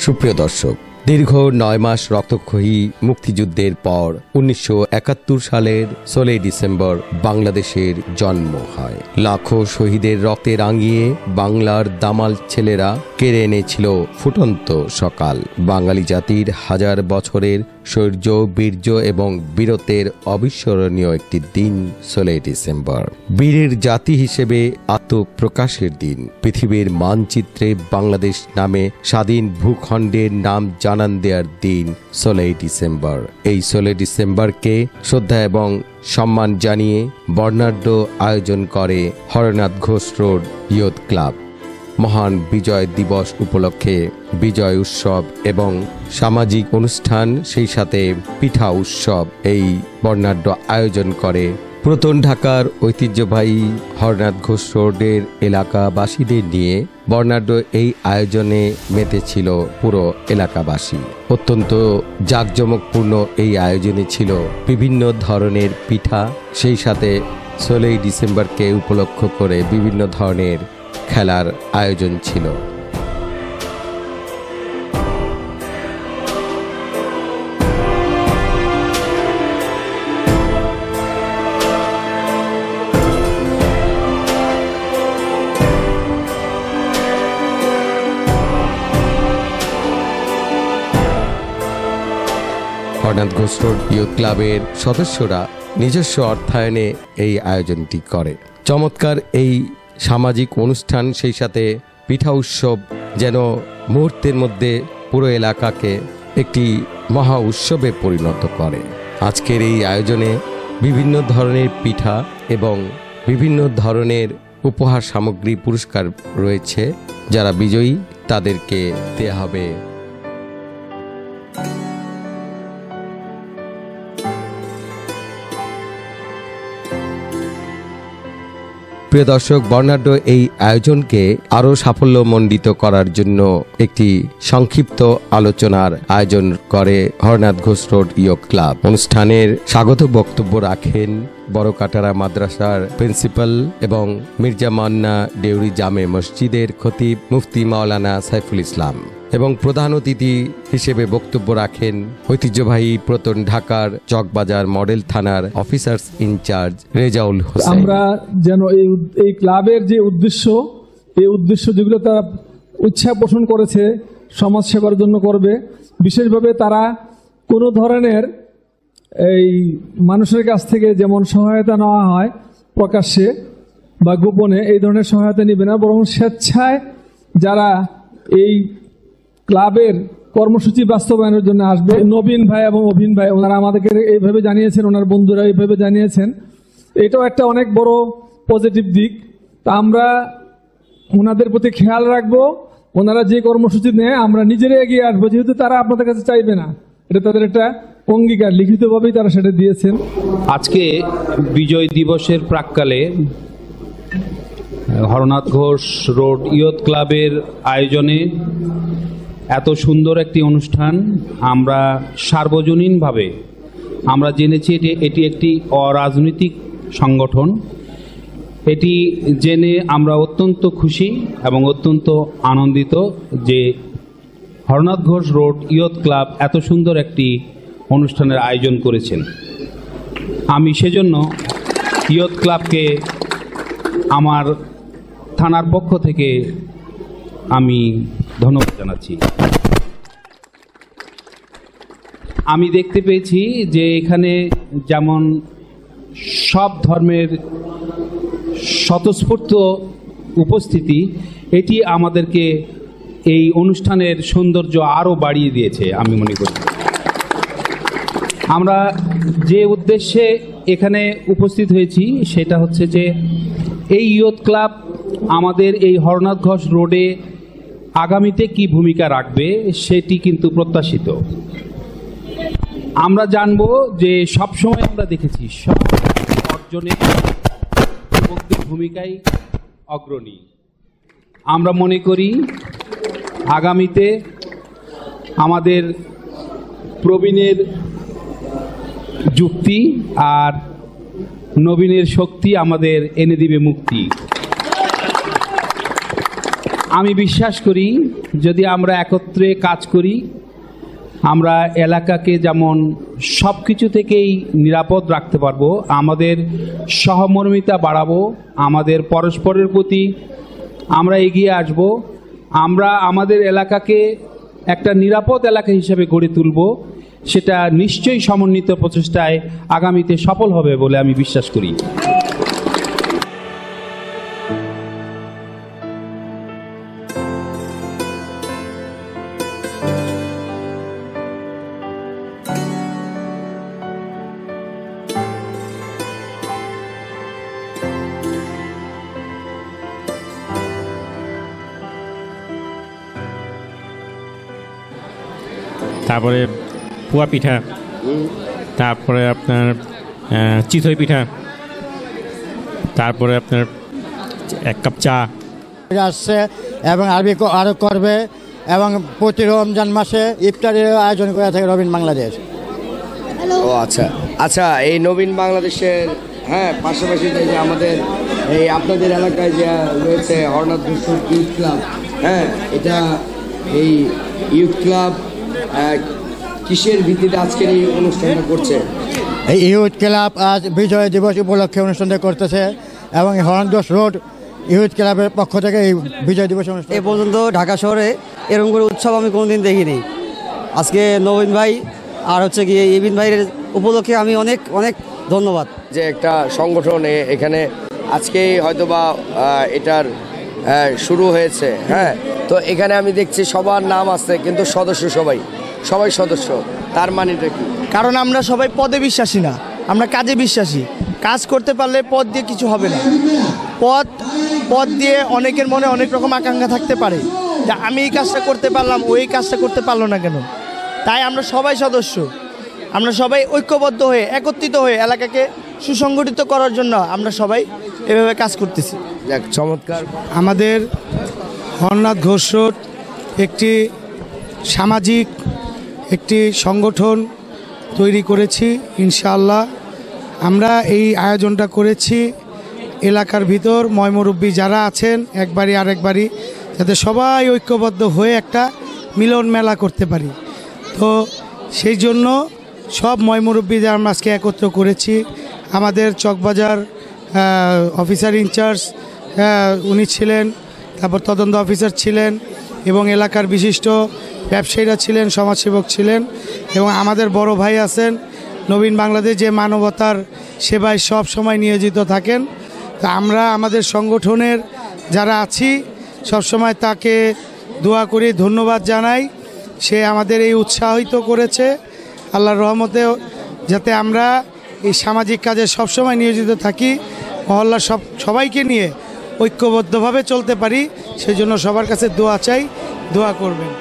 সুপ্রিয় দর্শক, দীর্ঘ 9 মাস রক্তক্ষয়ী মুক্তিযুদ্ধের পর 1971 সালের 16 ডিসেম্বর বাংলাদেশের জন্ম হয়। লাখো শহীদের রক্তে রাঙিয়ে বাংলার দামাল ছেলেরা কেড়ে এনেছিল ফুটন্ত সকাল। বাঙালি জাতির হাজার বছরের শৌর্য, বীর্য এবং বীরত্বের অবিস্মরণীয় একটি দিন 16 ডিসেম্বর। বীরের জাতি হিসেবে আত্মপ্রকাশের দিন। পৃথিবীর মানচিত্রে বাংলাদেশ নামে স্বাধীন ভূখণ্ডের নাম জানান দেওয়ার দিন 16 ডিসেম্বর। এই 16 ডিসেম্বরকে শ্রদ্ধা এবং সম্মান জানিয়ে বর্ণাঢ্য আয়োজন করে Haranath Ghosh road youth club. মহান বিজয় দিবস উপলক্ষে বিজয় উৎসব এবং সামাজিক অনুষ্ঠান, সেই সাথে পিঠা উৎসব এই বর্ণাঢ্য আয়োজন করে পুরাতন ঢাকার ঐতিহ্যবাহী হরনাথ ঘোষ রোডের এলাকাবাসীদের নিয়ে। বর্ণাঢ্য এই আয়োজনে মেতেছিল পুরো এলাকাবাসী। অত্যন্ত জাঁকজমকপূর্ণ এই আয়োজনে ছিল বিভিন্ন ধরনের পিঠা, সেই সাথে 16 ডিসেম্বরকে উপলক্ষ করে বিভিন্ন ধরনের খেলার আয়োজন ছিল। হরনাথ ঘোষ রোড ইয়ুথ ক্লাবের সদস্যরা নিজস্ব অর্থায়নে এই আয়োজনটি করে। চমৎকার এই সামাজিক অনুষ্ঠান, সেই সাথে পিঠা উৎসব যেন মুহূর্তের মধ্যে পুরো এলাকাকে একটি মহা উৎসবে পরিণত করে। আজকের এই আয়োজনে বিভিন্ন ধরনের পিঠা এবং বিভিন্ন ধরনের উপহার সামগ্রী পুরস্কার রয়েছে। যারা বিজয়ী তাদেরকে দেয়া হবে। প্রিয় দর্শক, বর্ণাঢ্য এই আয়োজনকে আরও সাফল্যমণ্ডিত করার জন্য একটি সংক্ষিপ্ত আলোচনার আয়োজন করে Haranath Ghosh road youth club. অনুষ্ঠানের স্বাগত বক্তব্য রাখেন বড়কাটারা মাদ্রাসার প্রিন্সিপাল এবং মির্জা মান্না ডেউরি জামে মসজিদের খতিব মুফতি মাওলানা সাইফুল ইসলাম, এবং প্রধান অতিথি হিসেবে বক্তব্য রাখেন ঐতিহ্যবাহী পুরাতন ঢাকার চকবাজার মডেল থানার অফিসার্স ইনচার্জ রেজাউল হোসেন। আমরা যেন এই ক্লাবের যে এই উদ্দেশ্য যেগুলো তারা ইচ্ছা পোষণ করেছে সমাজ সেবার জন্য করবে, বিশেষভাবে তারা কোনো ধরনের এই মানুষের কাছ থেকে যেমন সহায়তা নেওয়া হয় প্রকাশ্যে বা গোপনে, এই ধরনের সহায়তা নেবে না, বরং স্বেচ্ছায় যারা এই ক্লাবের কর্মসূচি বাস্তবায়নের জন্য আসবে, নবীন ভাই এবং অভিন ভাই ওনারা আমাদেরকে এইভাবে জানিয়েছেন, ওনার বন্ধুরা এইভাবে জানিয়েছেন। এটাও একটা অনেক বড় পজিটিভ দিক। তা আমরা ওনাদের প্রতি খেয়াল রাখবো। ওনারা যে কর্মসূচি নেয় আমরা নিজেরা এগিয়ে আসবো, যেহেতু তারা আপনাদের কাছে চাইবে না, এটা তাদের একটা অঙ্গীকার, লিখিতভাবেই তারা সেটা দিয়েছেন। আজকে বিজয় দিবসের প্রাক্কালে হরনাথ ঘোষ রোড ইয়ুথ ক্লাবের আয়োজনে এত সুন্দর একটি অনুষ্ঠান আমরা সার্বজনীনভাবে আমরা জেনেছি এটি একটি অরাজনৈতিক সংগঠন। এটি জেনে আমরা অত্যন্ত খুশি এবং অত্যন্ত আনন্দিত যে Haranath Ghosh road youth club এত সুন্দর একটি অনুষ্ঠানের আয়োজন করেছেন। আমি সেজন্য ইয়ুথ ক্লাবকে আমার থানার পক্ষ থেকে আমি ধন্যবাদ জানাচ্ছি। আমি দেখতে পেয়েছি যে এখানে যেমন সব ধর্মের স্বতঃস্ফূর্ত উপস্থিতি, এটি আমাদেরকে এই অনুষ্ঠানের সৌন্দর্য আরও বাড়িয়ে দিয়েছে। আমি মনে করি আমরা যে উদ্দেশ্যে এখানে উপস্থিত হয়েছি সেটা হচ্ছে যে এই ইয়ুথ ক্লাব আমাদের এই হরনাথ ঘোষ রোডে আগামীতে কি ভূমিকা রাখবে সেটি কিন্তু প্রত্যাশিত। আমরা জানব যে সবসময় আমরা দেখেছি সব অর্জনে যুবকদের ভূমিকাই অগ্রণী। আমরা মনে করি আগামীতে আমাদের প্রবীণের যুক্তি আর নবীনের শক্তি আমাদের এনে দিবে মুক্তি। আমি বিশ্বাস করি যদি আমরা একত্রে কাজ করি, আমরা এলাকাকে যেমন সব কিছু থেকেই নিরাপদ রাখতে পারবো, আমাদের সহমর্মিতা বাড়াবো, আমাদের পরস্পরের প্রতি আমরা এগিয়ে আসব, আমরা আমাদের এলাকাকে একটা নিরাপদ এলাকা হিসেবে গড়ে তুলব, সেটা নিশ্চয়ই সমন্বিত প্রচেষ্টায় আগামীতে সফল হবে বলে আমি বিশ্বাস করি। তারপরে পুয়া পিঠা, তারপরে আপনার চিতই পিঠা, তারপরে আপনার 1 কাপ চা আসছে এবং আরও করবে এবং প্রতি রমজান মাসে ইফতারের আয়োজন করে থাকে নবীন বাংলাদেশ। ও আচ্ছা আচ্ছা, এই নবীন বাংলাদেশের পাশাপাশি যে আমাদের এই আপনাদের এলাকায় যে রয়েছে হরনাথ ঘোষ ইউথ ক্লাব, এটা এই ইউথ ক্লাব কিসের ভিত্তিতে আজকের এই অনুষ্ঠানটা করছে? এই ইউথ ক্লাব আজ বিজয় দিবস উপলক্ষে অনুষ্ঠানটা করতেছে এবং হরনাথ ঘোষ রোড ইউথ ক্লাবের পক্ষ থেকে এই বিজয় দিবস অনুষ্ঠান। এ পর্যন্ত ঢাকা শহরে এরকম করে উৎসব আমি কোনোদিন দেখিনি। আজকে নবীন ভাই আর হচ্ছে গিয়ে ইবিন ভাইয়ের উপলক্ষে আমি অনেক অনেক ধন্যবাদ। যে একটা সংগঠন এখানে আজকে হয়তোবা এটার শুরু হয়েছে, তো এখানে আমি দেখছি সবার নাম আছে কিন্তু সদস্য সবাই সদস্য, তার মানেটা কি? কারণ আমরা সবাই পদে বিশ্বাসী না, আমরা কাজে বিশ্বাসী। কাজ করতে পারলে পদ দিয়ে কিছু হবে না। পদ দিয়ে অনেকের মনে অনেক রকম আকাঙ্ক্ষা থাকতে পারে যে আমি এই কাজটা করতে পারলাম, ওই কাজটা করতে পারলো না কেন। তাই আমরা সবাই সদস্য, আমরা সবাই ঐক্যবদ্ধ হয়ে একত্রিত হয়ে এলাকাকে সুসংগঠিত করার জন্য আমরা সবাই এভাবে কাজ করতেছি। যাক, চমৎকার। আমাদের হরনাথ ঘোষ রোড একটি সামাজিক একটি সংগঠন তৈরি করেছি। ইনশাআল্লাহ আমরা এই আয়োজনটা করেছি এলাকার ভিতর ময়মুরব্বী যারা আছেন একবারই আরেকবারই, যাতে সবাই ঐক্যবদ্ধ হয়ে একটা মিলন মেলা করতে পারি। তো সেই জন্য সব ময়মুরব্বীদের আমরা আজকে একত্র করেছি। আমাদের চকবাজার অফিসার ইনচার্জ উনি ছিলেন, তারপর তদন্ত অফিসার ছিলেন এবং এলাকার বিশিষ্ট ব্যবসায়ীরা ছিলেন, সমাজসেবক ছিলেন এবং আমাদের বড় ভাই আছেন নবীন বাংলাদেশ, যে মানবতার সেবায় সব সময় নিয়োজিত থাকেন। তা আমরা আমাদের সংগঠনের যারা আছি সব সময় তাকে দোয়া করি, ধন্যবাদ জানাই। সে আমাদের এই উৎসাহিত করেছে আল্লাহর রহমতে, যাতে আমরা এই সামাজিক কাজে সবসময় নিয়োজিত থাকি, মহল্লার সবাইকে নিয়ে ঐক্যবদ্ধভাবে চলতে পারি। সেই জন্য সবার কাছে দোয়া চাই, দোয়া করবেন।